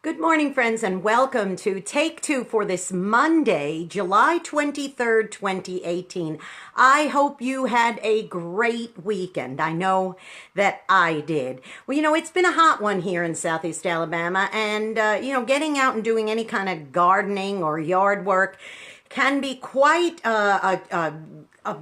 Good morning, friends, and welcome to Take Two for this Monday, July 23rd, 2018. I hope you had a great weekend. I know that I did. Well, it's been a hot one here in Southeast Alabama, and, getting out and doing any kind of gardening or yard work can be quite a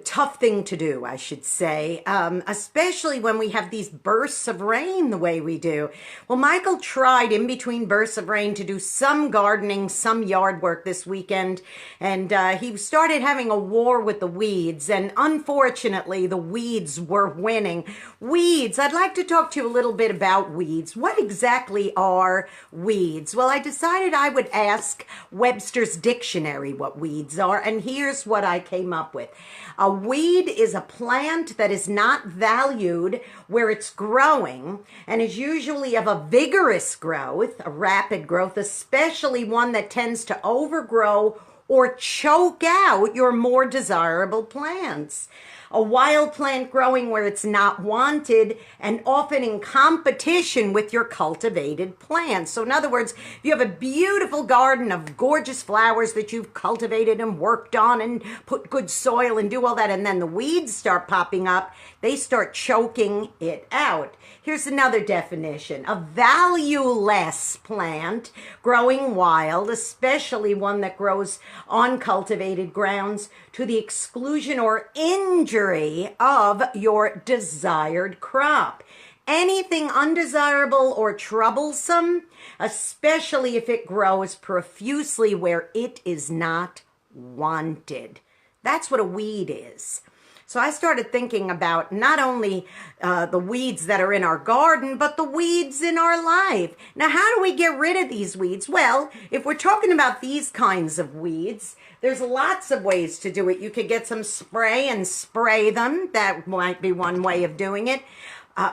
tough thing to do, I should say, especially when we have these bursts of rain the way we do. Well, Michael tried in between bursts of rain to do some gardening, some yard work this weekend, and he started having a war with the weeds, and unfortunately, the weeds were winning. Weeds, I'd like to talk to you a little bit about weeds. What exactly are weeds? Well, I decided I would ask Webster's Dictionary what weeds are, and here's what I came up with. A weed is a plant that is not valued where it's growing and is usually of a vigorous growth, a rapid growth, especially one that tends to overgrow or choke out your more desirable plants. A wild plant growing where it's not wanted and often in competition with your cultivated plants. So in other words, if you have a beautiful garden of gorgeous flowers that you've cultivated and worked on and put good soil and do all that, and then the weeds start popping up, they start choking it out. Here's another definition. A valueless plant growing wild, especially one that grows on cultivated grounds, to the exclusion or injury of your desired crop. Anything undesirable or troublesome, especially if it grows profusely where it is not wanted. That's what a weed is. So I started thinking about not only the weeds that are in our garden, but the weeds in our life. Now, how do we get rid of these weeds? Well, if we're talking about these kinds of weeds, there's lots of ways to do it. You could get some spray and spray them. That might be one way of doing it.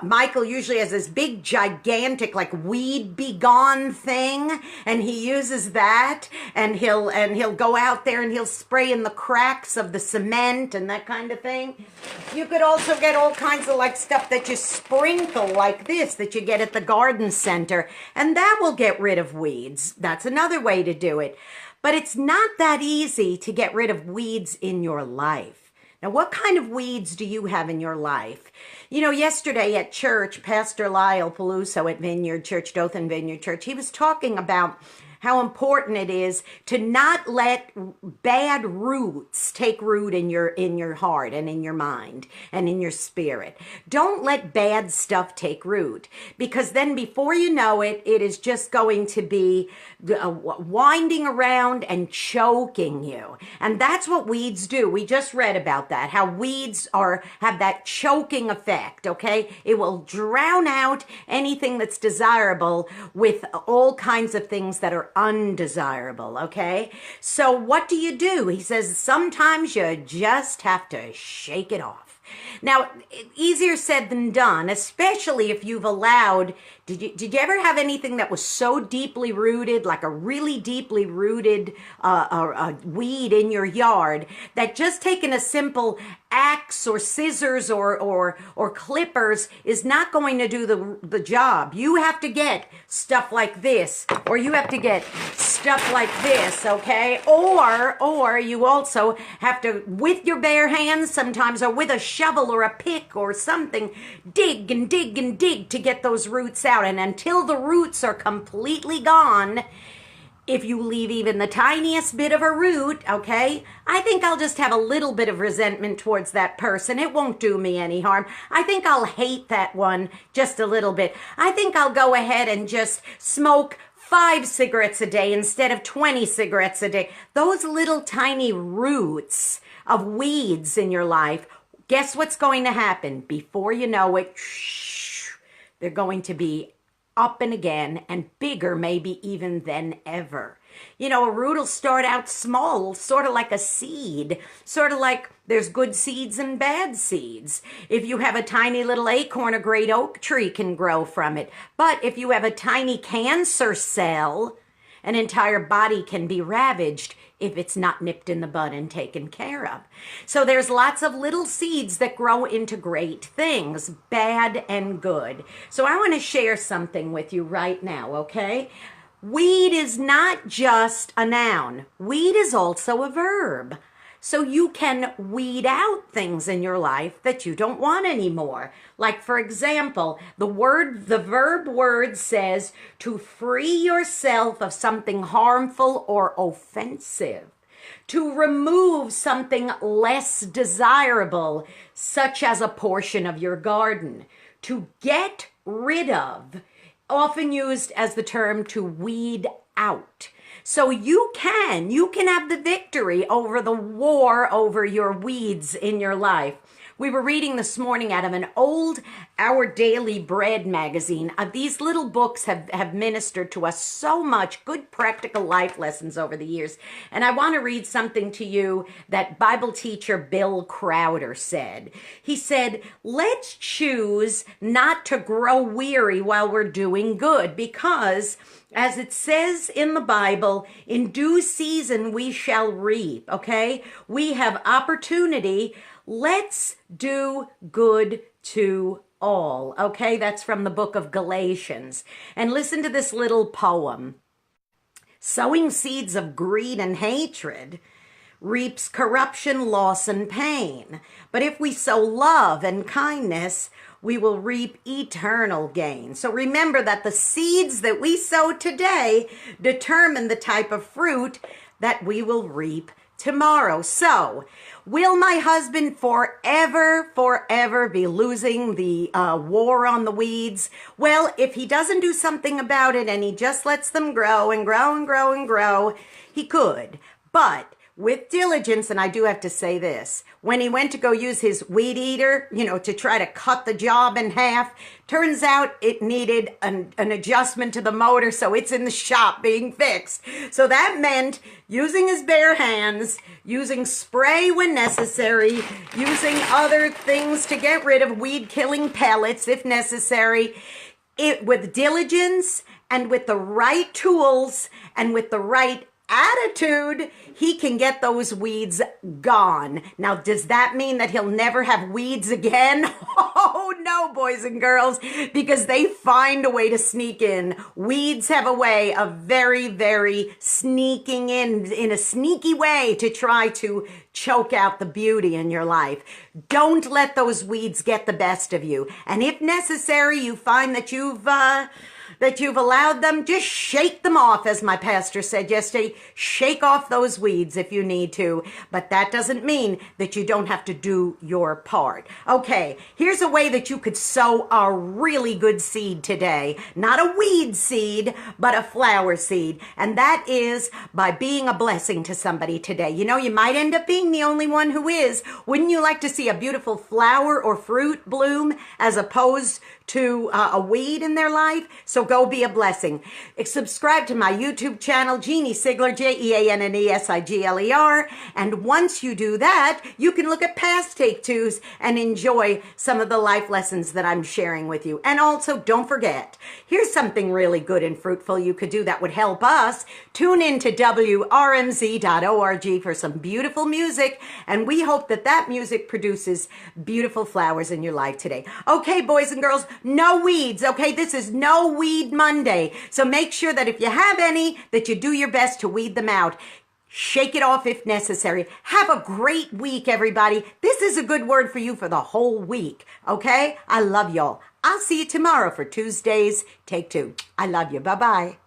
Michael usually has this big, gigantic, like weed be gone thing, and he uses that, and he'll go out there and he'll spray in the cracks of the cement and that kind of thing. You could also get all kinds of like stuff that you sprinkle like this that you get at the garden center, and that will get rid of weeds. That's another way to do it. But it's not that easy to get rid of weeds in your life. Now, what kind of weeds do you have in your life? Yesterday at church, Pastor Lyle Peluso at Vineyard Church, Dothan Vineyard Church, he was talking about how important it is to not let bad roots take root in your heart and in your mind and in your spirit. Don't let bad stuff take root, because then before you know it, it is just going to be winding around and choking you. And that's what weeds do. We just read about that, how weeds have that choking effect, okay? It will drown out anything that's desirable with all kinds of things that are undesirable, okay? So what do? He says sometimes you just have to shake it off. Now, easier said than done, especially if you've allowed, did you ever have anything that was so deeply rooted, like a really deeply rooted weed in your yard, that just taking a simple axe or scissors or clippers is not going to do the job? You have to get stuff like this, or you have to get stuff like this, okay? Or you also have to, with your bare hands sometimes, or with a shovel or a pick or something, dig and dig and dig to get those roots out. And until the roots are completely gone, if you leave even the tiniest bit of a root, okay, I think I'll just have a little bit of resentment towards that person. It won't do me any harm. I think I'll hate that one just a little bit. I think I'll go ahead and just smoke 5 cigarettes a day instead of 20 cigarettes a day. Those little tiny roots of weeds in your life, guess what's going to happen? Before you know it, they're going to be up and again and bigger maybe even than ever. A root will start out small, sort of like a seed, sort of like there's good seeds and bad seeds. If you have a tiny little acorn, a great oak tree can grow from it. But if you have a tiny cancer cell an entire body can be ravaged if it's not nipped in the bud and taken care of. So there's lots of little seeds that grow into great things, bad and good. So I want to share something with you right now, okay? Weed is not just a noun. Weed is also a verb. So you can weed out things in your life that you don't want anymore. Like, for example, the verb word says to free yourself of something harmful or offensive. To remove something less desirable, such as a portion of your garden. To get rid of, often used as the term to weed out. So you can have the victory over the war over your weeds in your life. We were reading this morning out of an old Our Daily Bread magazine. These little books have ministered to us so much, good practical life lessons over the years. And I want to read something to you that Bible teacher Bill Crowder said. He said, let's choose not to grow weary while we're doing good, because as it says in the Bible, in due season we shall reap, okay? We have opportunity. Let's do good to all, okay? That's from the book of Galatians. And listen to this little poem. Sowing seeds of greed and hatred reaps corruption, loss, and pain. But if we sow love and kindness, we will reap eternal gain. So remember that the seeds that we sow today determine the type of fruit that we will reap tomorrow. So, will my husband forever be losing the war on the weeds? Well, if he doesn't do something about it and he just lets them grow and grow and grow and grow, he could. But with diligence, and I do have to say this, when he went to go use his weed eater, to try to cut the job in half, turns out it needed an adjustment to the motor, so it's in the shop being fixed. So that meant using his bare hands, using spray when necessary, using other things to get rid of weed-killing pellets if necessary. With diligence and with the right tools and with the right attitude, he can get those weeds gone. Now, does that mean that he'll never have weeds again? Oh, no, boys and girls, because they find a way to sneak in. Weeds have a way of very, very sneaking in a sneaky way to try to choke out the beauty in your life. Don't let those weeds get the best of you. And if necessary, you find that you've allowed them, just shake them off, as my pastor said yesterday. Shake off those weeds if you need to, but that doesn't mean that you don't have to do your part. Okay, here's a way that you could sow a really good seed today. Not a weed seed, but a flower seed, and that is by being a blessing to somebody today. You might end up being the only one who is. Wouldn't you like to see a beautiful flower or fruit bloom as opposed to a weed in their life? So go be a blessing. Subscribe to my YouTube channel, Jeanne Sigler, JeanneSigler. And once you do that, you can look at past Take Twos and enjoy some of the life lessons that I'm sharing with you. And also, don't forget, here's something really good and fruitful you could do that would help us. Tune in to WRMZ.org for some beautiful music. And we hope that that music produces beautiful flowers in your life today. Okay, boys and girls, no weeds, okay? This is No Weed Monday. So make sure that if you have any, that you do your best to weed them out. Shake it off if necessary. Have a great week, everybody. This is a good word for you for the whole week, okay? I love y'all. I'll see you tomorrow for Tuesday's Take Two. I love you. Bye-bye.